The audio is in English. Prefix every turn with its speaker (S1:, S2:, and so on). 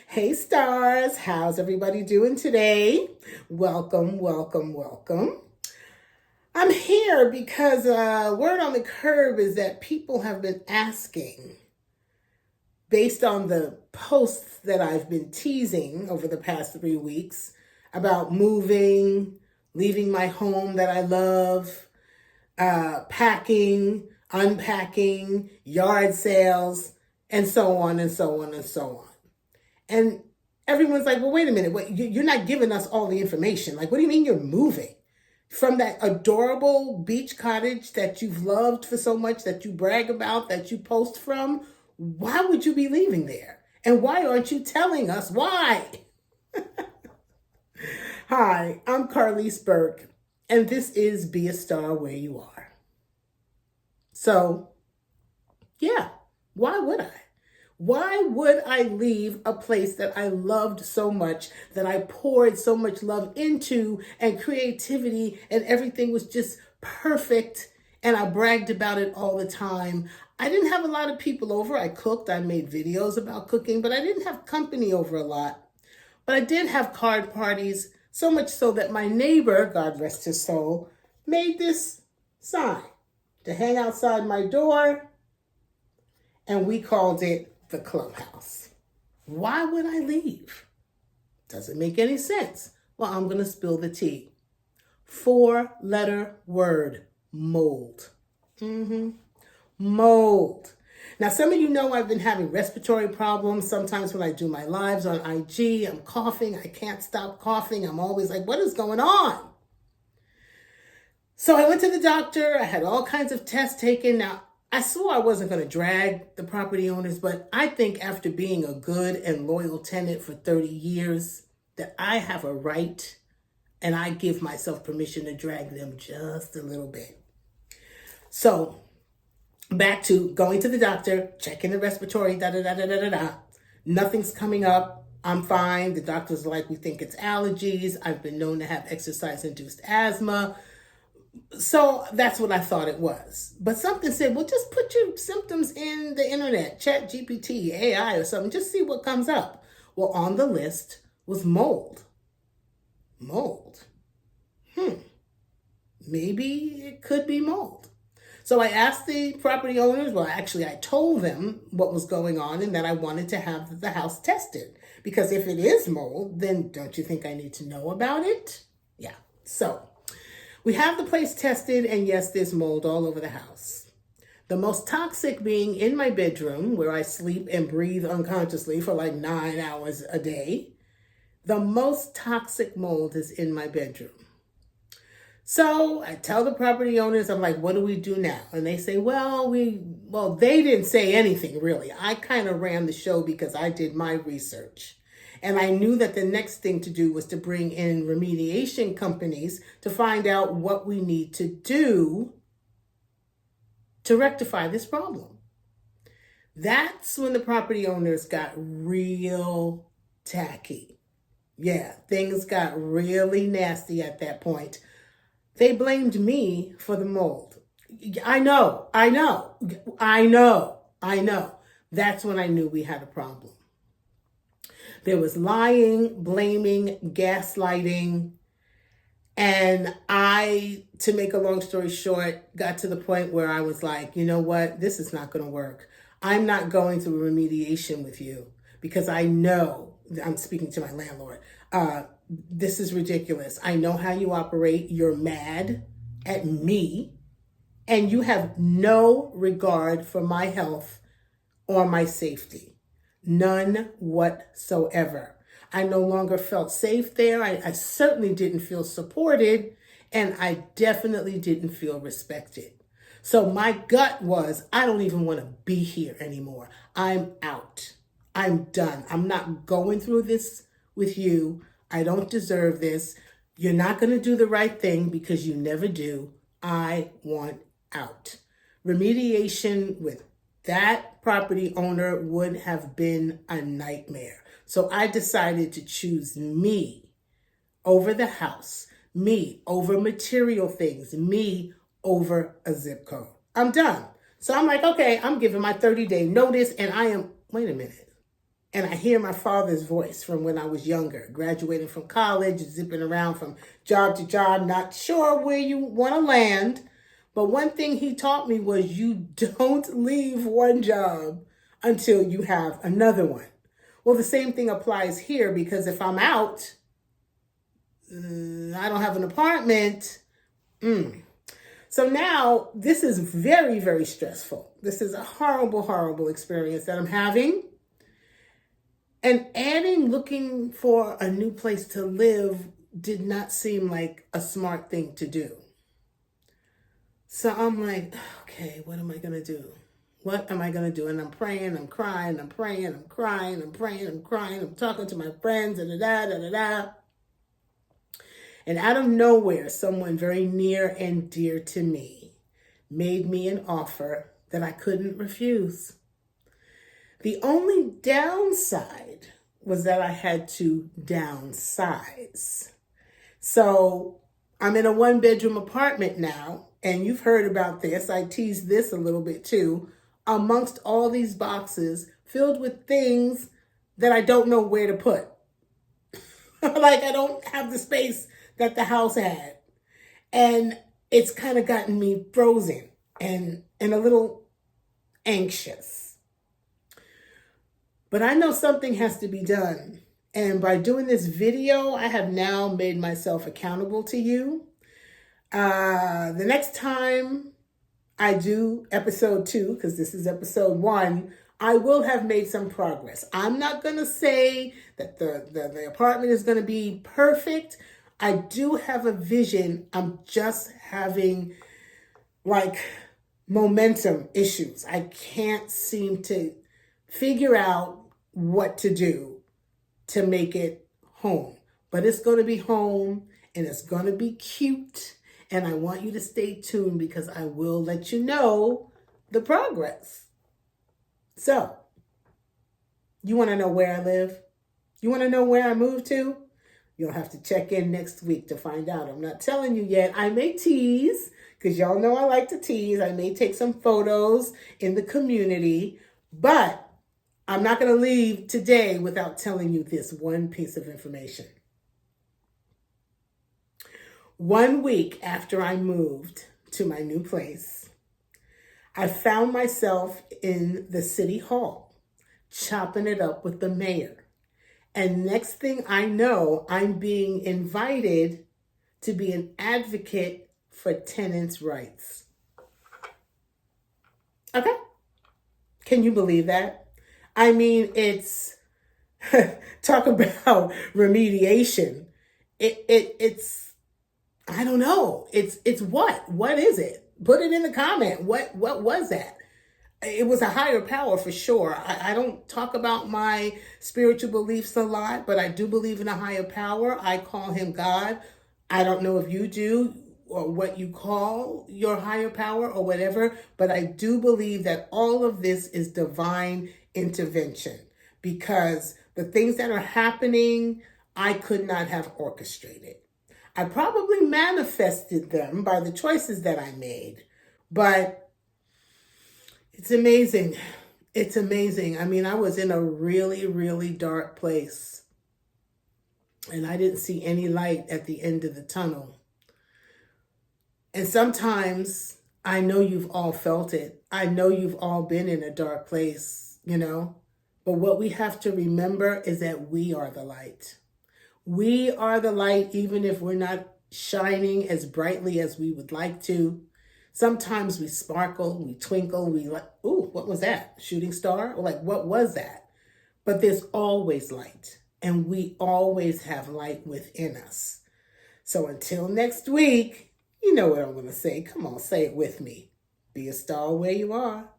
S1: Hey stars, how's everybody doing today? Welcome, welcome, welcome. I'm here because word on the curb is that people have been asking, based on the posts that I've been teasing over the past 3 weeks, about moving, leaving my home that I love, packing, unpacking, yard sales, and so on and so on and so on. And everyone's like, well, wait a minute. Wait, you're not giving us all the information. Like, what do you mean you're moving? From that adorable beach cottage that you've loved for so much, that you brag about, that you post from, why would you be leaving there? And why aren't you telling us why? Hi, I'm Carlise Burke, and this is Be a Star Where You Are. So, yeah, why would I? Why would I leave a place that I loved so much, that I poured so much love into, and creativity, and everything was just perfect, and I bragged about it all the time? I didn't have a lot of people over. I cooked, I made videos about cooking, but I didn't have company over a lot. But I did have card parties, so much so that my neighbor, God rest his soul, made this sign to hang outside my door, and we called it the clubhouse. Why would I leave? Doesn't make any sense. Well, I'm going to spill the tea. 4-letter word, mold. Mold. Now, some of you know I've been having respiratory problems. Sometimes when I do my lives on IG, I'm coughing. I can't stop coughing. I'm always like, what is going on? So I went to the doctor. I had all kinds of tests taken. Now, I swore I wasn't going to drag the property owners, but I think after being a good and loyal tenant for 30 years, that I have a right, and I give myself permission to drag them just a little bit. So back to going to the doctor, checking the respiratory, da-da-da-da-da-da-da. Nothing's coming up. I'm fine. The doctor's like, we think it's allergies. I've been known to have exercise-induced asthma. So that's what I thought it was. But something said, well, just put your symptoms in the internet, Chat GPT, AI or something, just see what comes up. Well, on the list was mold. Mold. Maybe it could be mold. So I asked the property owners, well, actually I told them what was going on and that I wanted to have the house tested. Because if it is mold, then don't you think I need to know about it? Yeah. So we have the place tested, and yes, there's mold all over the house. The most toxic being in my bedroom, where I sleep and breathe unconsciously for like 9 hours a day. The most toxic mold is in my bedroom. So I tell the property owners, I'm like, what do we do now? And they say, well, they didn't say anything really. I kind of ran the show because I did my research. And I knew that the next thing to do was to bring in remediation companies to find out what we need to do to rectify this problem. That's when the property owners got real tacky. Yeah, things got really nasty at that point. They blamed me for the mold. I know. That's when I knew we had a problem. There was lying, blaming, gaslighting. And I, to make a long story short, got to the point where I was like, you know what? This is not going to work. I'm not going through remediation with you because I know, I'm speaking to my landlord, this is ridiculous. I know how you operate. You're mad at me, and you have no regard for my health or my safety. None whatsoever. I no longer felt safe there. I certainly didn't feel supported, and I definitely didn't feel respected. So my gut was, I don't even want to be here anymore. I'm out. I'm done. I'm not going through this with you. I don't deserve this. You're not going to do the right thing because you never do. I want out. Remediation with that property owner would have been a nightmare. So I decided to choose me over the house, me over material things, me over a zip code. I'm done. So I'm like, okay, I'm giving my 30-day notice, and wait a minute. And I hear my father's voice from when I was younger, graduating from college, zipping around from job to job, not sure where you want to land. But one thing he taught me was you don't leave one job until you have another one. Well, the same thing applies here, because if I'm out, I don't have an apartment. So now this is very, very stressful. This is a horrible, horrible experience that I'm having. And adding looking for a new place to live did not seem like a smart thing to do. So I'm like, okay, what am I going to do? What am I going to do? And I'm praying, I'm crying, I'm praying, I'm crying, I'm praying, I'm crying. I'm talking to my friends, da-da-da. And out of nowhere, someone very near and dear to me made me an offer that I couldn't refuse. The only downside was that I had to downsize. So I'm in a 1-bedroom apartment now, and you've heard about this. I teased this a little bit too. Amongst all these boxes filled with things that I don't know where to put. Like I don't have the space that the house had. And it's kind of gotten me frozen and a little anxious. But I know something has to be done. And by doing this video, I have now made myself accountable to you. The next time I do episode 2, because this is episode 1, I will have made some progress. I'm not going to say that the apartment is going to be perfect. I do have a vision. I'm just having like momentum issues. I can't seem to figure out what to do to make it home. But it's going to be home, and it's going to be cute. And I want you to stay tuned, because I will let you know the progress. So, you want to know where I live? You want to know where I moved to? You'll have to check in next week to find out. I'm not telling you yet. I may tease, because y'all know I like to tease. I may take some photos in the community, but I'm not going to leave today without telling you this one piece of information. 1 week after I moved to my new place, I found myself in the city hall, chopping it up with the mayor. And next thing I know, I'm being invited to be an advocate for tenants' rights. Okay? Can you believe that? I mean, it's, talk about remediation. It's, I don't know. It's what? What is it? Put it in the comment. What was that? It was a higher power for sure. I don't talk about my spiritual beliefs a lot, but I do believe in a higher power. I call him God. I don't know if you do or what you call your higher power or whatever, but I do believe that all of this is divine intervention, because the things that are happening, I could not have orchestrated. I probably manifested them by the choices that I made, but it's amazing. It's amazing. I mean, I was in a really, really dark place, and I didn't see any light at the end of the tunnel. And sometimes I know you've all felt it. I know you've all been in a dark place, you know, but what we have to remember is that we are the light. We are the light, even if we're not shining as brightly as we would like to. Sometimes we sparkle, we twinkle, we like, ooh, what was that? Shooting star? Or like, what was that? But there's always light, and we always have light within us. So until next week, you know what I'm going to say. Come on, say it with me. Be a star where you are.